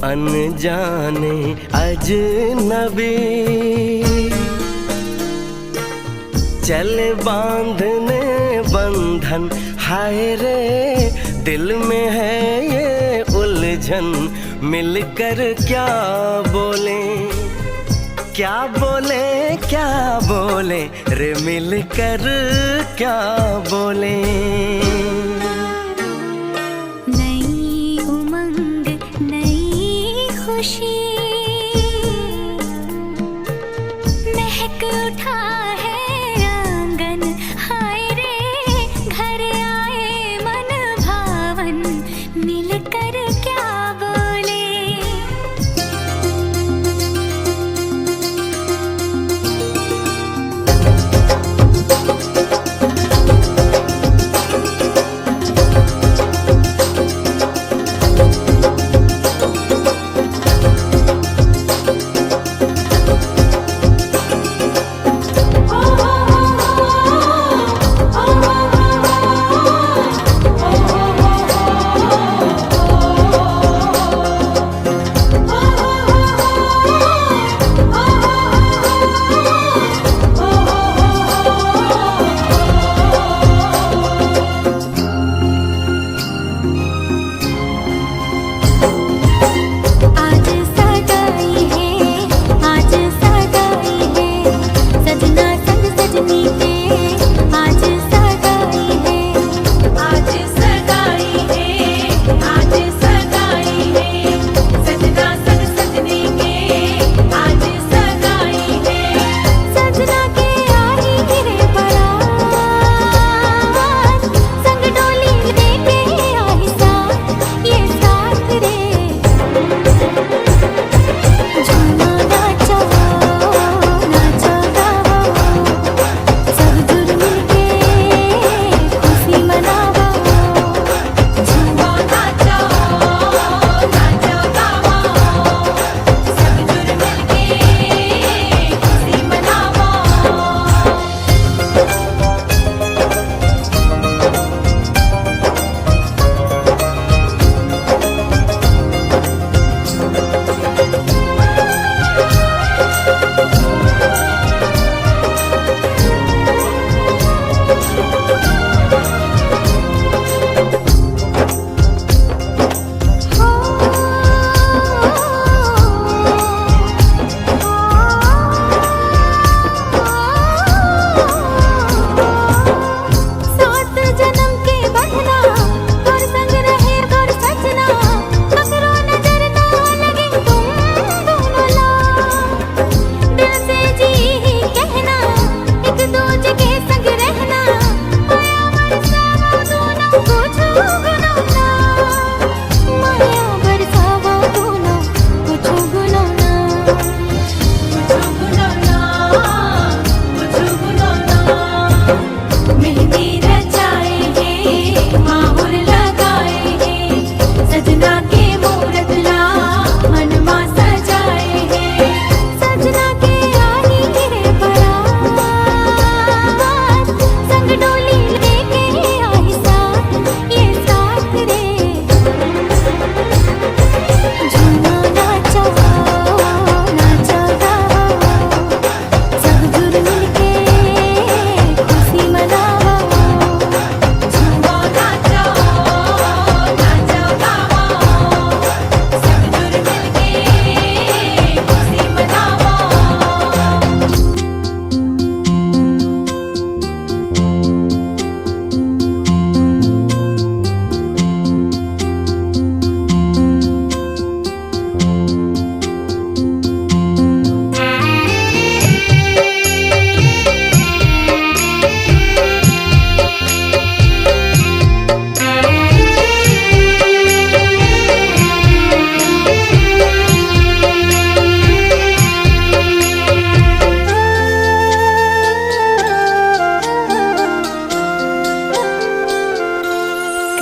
अनजाने अजनबी चले बांधने बंधन, हाय रे दिल में है ये उलझन। मिलकर क्या बोले, क्या बोले, क्या बोले रे, मिलकर क्या बोले। नई उमंग नई खुशी महक उठा है आंगन, हाय रे घर आए मन भावन। मिलकर क्या बोले।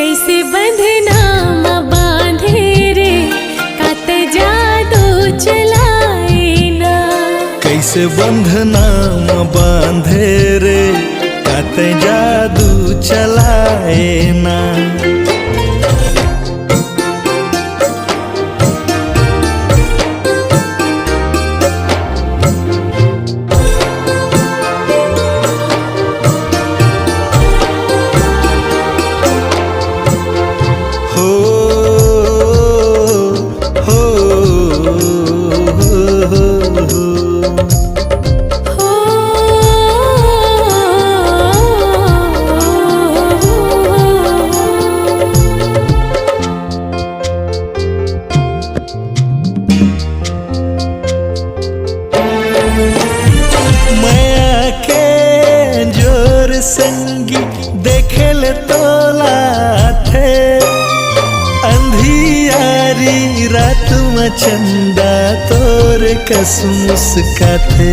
कैसे बंधना बांधे रे, कात जादू चलाए ना। कैसे बंधना बांधे रे, कात जादू चलाए ना। हो हो माया के जोर संगी देखेल तोला थे अंधियारी रात में चंदा तोर कस मुस्काथे